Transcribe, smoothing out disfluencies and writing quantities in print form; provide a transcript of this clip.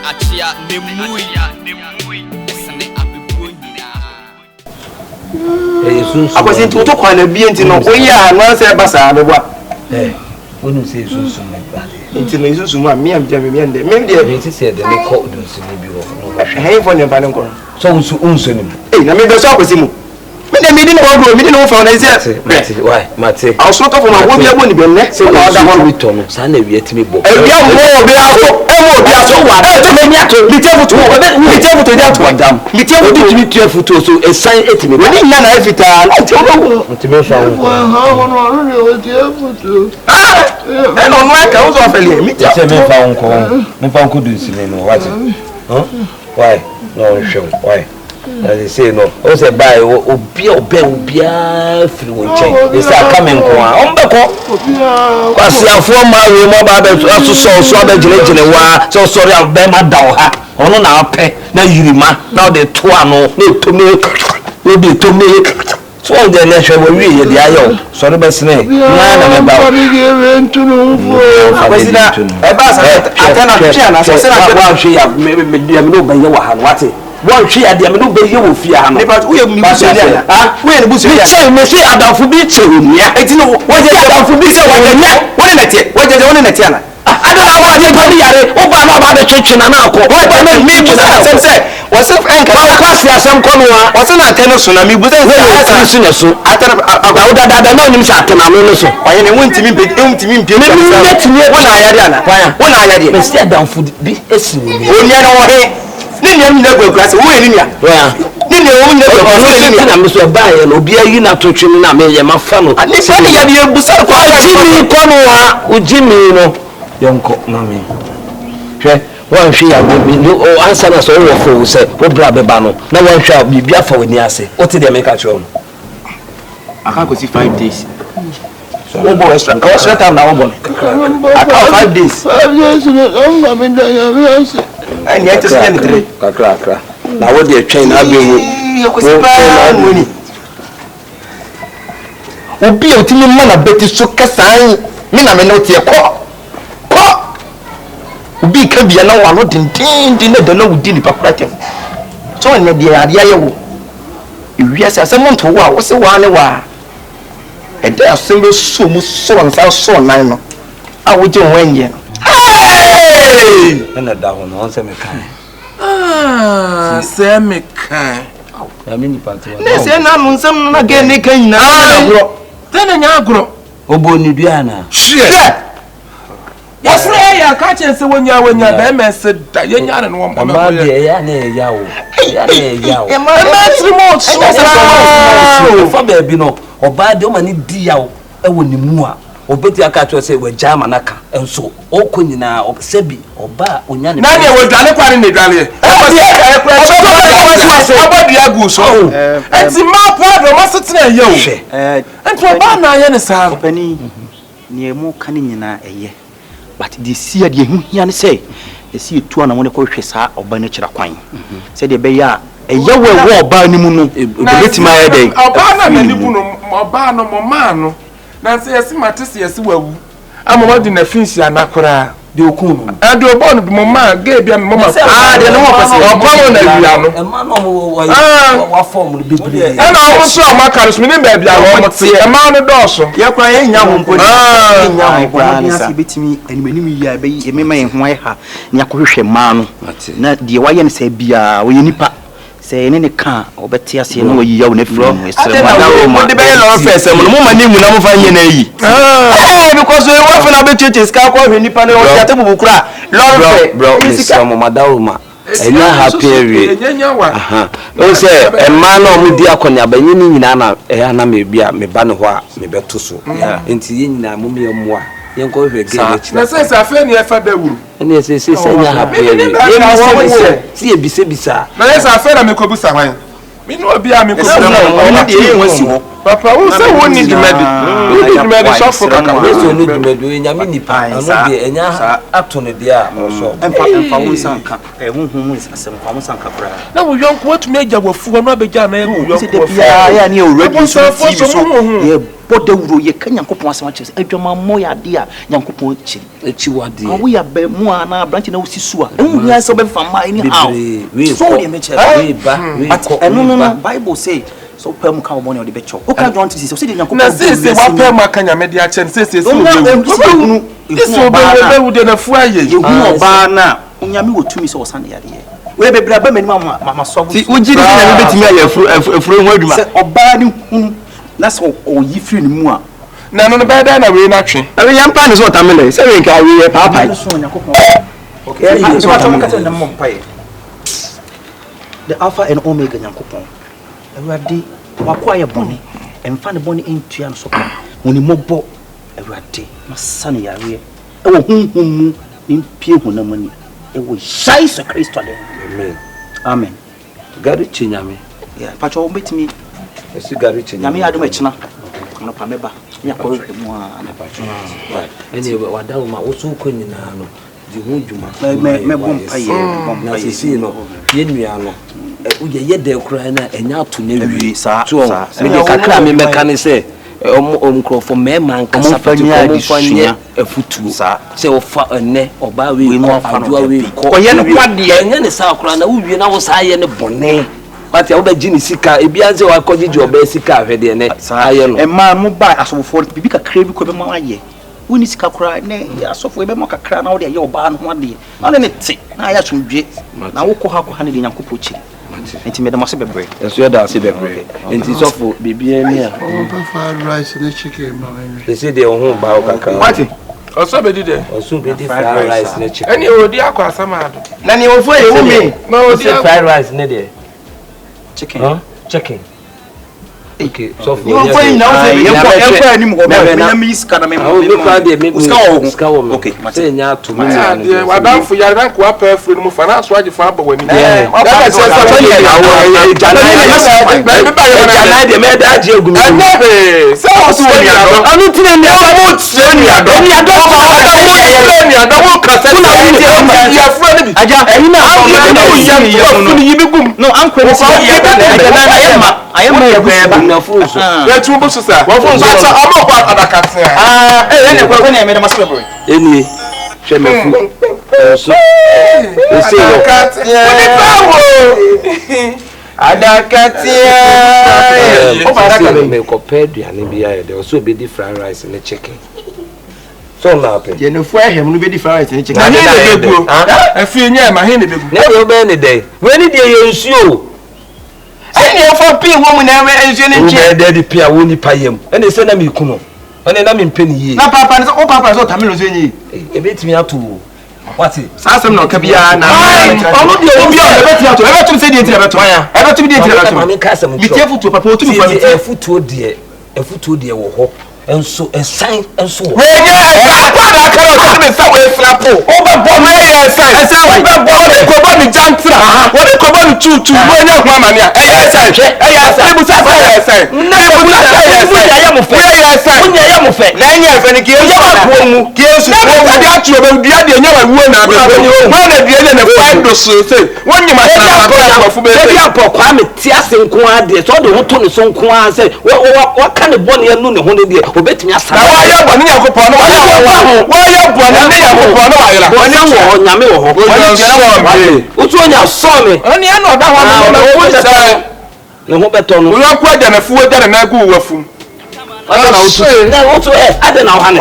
achia nemui esane abebuonyina akwasi to kwa na bi enti no oya no se basa abebwa wonu se sunsun me bale enti no sunsun ma me am jam me ende me de me ti se de me ko do se bi wo no hey for ne ba ne nko so unso ni na me be so akwasi mu me de me di no wo me di no fa na se why mate I was not of my wo bi abo ni be ne se na oda ho to no sa na wi atimi bo e bia wo bi aso bi aso wa to me nya to mi tefuto dia to dam mi tefuto mi tefuto so esan etimi we ni na efita ntimi fa wo e no no ka wo so afele mi se me fa wo do nsine no what why no show why they say no o say buy obia free won chain they say come in ko a ombeko kwasi afo ma we mo ba be so abegire wa so sorry am ma da ha ono na ape na yirima na de to ano na etome we be to me so on the nation we ye de ayo sorry be sene na me ba kwasi na e ba sa atena pia na so se na wa hwe ya me no ba ye wa ha wate one tree at the amino be you fear no but we busu ya we ne busu ya che me say adafo bi che nia etino wo je adafo bi se wo nya wo ne tie wo je na adana wa je gori yare o ba na ba be twetwe na na akọ wo ba me busu sem se wo se enka wa kwasi asem ko no wa wo se na atene so na me busu se so na so atene agawuda dada na onim se atene no so waye ne wontimi mpe wo na ayade ana wo na ayade me say adafo bi esi wo nia na wo he ni nyam na gwagwa se wo eni nia ni ne wo nya gwagwa se na me so ba ye no bia yi na totwe na me ye mafa no ni fa ne ya de busa kwa jimi ko no wa ujimi no yonko na me hwe wan hwe ya bi o ansa na so wo fo se wo bra be ba no na wan hwe bibia fa woni ase o te de me ka chwo no aka go see 5 days so wo bo extra ka extra time na wo bo aka 5 days no ngame ndanya biase ani ate se ne tre kakra na wo de twen na be mu money obi o timi ma na beti so kasan mi na me no tie ko obi ka bia na wa no din na da na wudi ni pakratem so ne de ade aye wo ewiase asem nto wo a wo se wa ne wa e da asem be so mu so nsa so nan no a wo je wanye na da ho no se me kan se me kan ya me ni panto na se na mu nsem na ge ne kan nyina na agro tena nya agro obo ni dua na yesre ya ka chen se wonya be me se da yenya ne no mo ma de ya na ya wo e ma trimo so fa ba bi no oba de o ma ni di ya wo e wo ni mu a obeti aka cho se we jama naka enso okonyina osebi oba onya ne na ne we dwale kware ne dwale e abodi agu so enti ma podo ma setena ye o enti oba na ye ne sa opani ne mu kan nyina eye but the see de hu hia ne say e see etu na woni ko hwe sa oba ne kira kwan se de be ya eye we oba ni mu no betima ye dey oba na na ni bu no oba no mo ma no na se yesi matese yesi wawu amama di na finsi anakora de okun ade obo no mo ma ge bia me mama de no mo pese oba mo na bia no e ma no mo wa form no bibli e na o so amaka so me ba bia wo mo te e ma no do so ye kwa ye nya ho mponi nya ho kwa ni sa betimi animanim yi a be ye me ma ye ho ai ha nya ko hwehwe ma no na de wa ye ne sa bia wo ye nipa se ne ka obeti ase no yi yawo na firo mu esre ma de be lo fese mo mo mani mu na mo fa nye na yi because we wa fa na be tete ska ko hwe nipa ne o ya te bubukura bro misika mo madawo ma enya happy area o se e ma na o mu di akonya ba nyi nyina na e ya na me bia me ba ne ho a me beto so enti ye nyina mo me mu a yen ko hwe ge na na se sa fe ni e fa dawuru ene se nya happy area si e bisa na ye sa fe na me ko busa hwan me no obi a me ko busa mo de ye wasi ho Papa, who say who need the medicine? Who need the medicine for kaka? So need the medicine. Nyami nipa. Anu de enya atone dia so. Emfa wo sanka. Honhom asem fa wo sanka bra. Na wo yonko watumi agya wafu no abeja na yonko. Se de bia ya ne already so TV so. Ye bode wuro ye kan Nyankopon asem akyere. Adwama mo ya de a Nyankopon echi wade. Awo ya ba mu ana branch na wosisu a. Ehun ya so be fa ma any how. So de me chere. We ba. No Bible say so pem ka omo ne de be cho. O ka John tisi so se de Nyankopon. Na se wa pem aka nyame de akyere se so be. Eso be wo de na fu aye. Ye hu oba na Onyame wotumi so osane yade ye. We be bra ba mani ma so bu. Ti ujiri se nyame betimi aye afuro ho adwuma. Se oba ni hu na so o yi firi ni mu a. Na no be da na we na twe. Awe yampa ne so tamele. Se we nka we papa. Okay, so what am I na mo pai. The Alpha and Omega Nyankopon. Awurade wakwa ye bone. Emfa ne bone entua no so ka. Woni mobo awurade masane yare. Ewo hunhum mu impie hunamani. Ewo Jesus Christ ale. Amen. Amen. Gari chinyame. Yeah, pacho betimi. Esi gari chinyame. Nyame adom akina. No pa meba. Nya ko hwemu a na pacho. Eni wadawo ma wo so ko nyina no. Di hu djuma. Me bom paye, bom na sisi no. Ye nua no. Ye de kura na enya ato na wi sa. Me de kakra me meka ne se omkrofo mema nkasa fanya afutuo se ofa ene oba we ko adua we ko ye no kwade enya ne sa kura na wuwie na wo sa ye ne bone pati a wo ba gini sika ebianze wa kogigi oba sika ahwede ne aye no Mmaa mo ba asofo bibi kakra bi ko be ma aye woni sika kura ne asofo be ma kakra na wo de ye oba no ho ade na ne te na ya twodwe na wo ko ha ne de Nyankopɔ chi enti me de mo se bebre enso ya da se bebre enti sofo bibia ni a fried rice and chicken ma they say they ho ba o kaka what oso be di fried rice ne chicken any odi akwa samado na ne ofo ye wo me ma odi fried rice ne de chicken chicken okay sofo you ofo yin na ofo ye ani mo be na mi iska na me mo uska wo okay say nya to me na wadanfo ya dan ko apa free no fa na so age fa ba wani that is so ye na wo jana de me da age egumi se o so ni ado anu tine ni aba mo tire ni ado wo ka se na ya free ni aja eyi na ya yi bi gum no anko ni ayema na fruso ya tu bo so sa wo fun so sa abo kwa adakate ene kwa ne me de maso bebre eni hwe me fu so ese adakatia o ba me ko peduane bia ye de so be di fried rice ne chicken so na pe ye no fo ehem no be di fried rice ni chicken na ne beguo afi nya ma he ne beguo ne yo be ne dey we ni de ye nsuo eni ofo pi wo mu na we ensuo ne nche de de pia wo ni payem ene se na me kuno ene na me mpeni ye na papa ne o papa so tamelo so nyi e betimi ato wati sasem no ka bia na onu de o bia e betimi ato e betimi se di enti e betimi e betimi di enti e betimi me ka sam bi tie futu papa o tumi fa mi e futu de wo ho enso ensan enso wo we nya akwa da karo so me sa we frapo o ba bo me ye ensan o ba bo le ko bo mi jantra wo le ko bo mi tutu we nya kwa mani a ensan e ya sa bu sa ensan na bu sa ensan ya mo fe ya ensan unya ya mo fe na nya fe ni ki ya ba ko mu ki esu ko bi atu be dia de nya wa wu na be wo na dia ne find do so say won nyima sa ba fu be say ya po kwa me ti ase nko ade so de ho to ne so nko a say wo ka ne bone enu ne ho ne de obetimi asana na wa ya bone Yakopon no wa ya bone ne Yakopon no wa yira bone wo nyame wo ho utu onya so me oni e no da ho no wo say ne ho beto no wo kwa jana fu wo jana na gu wo fu ana na utu ade na ho ha ne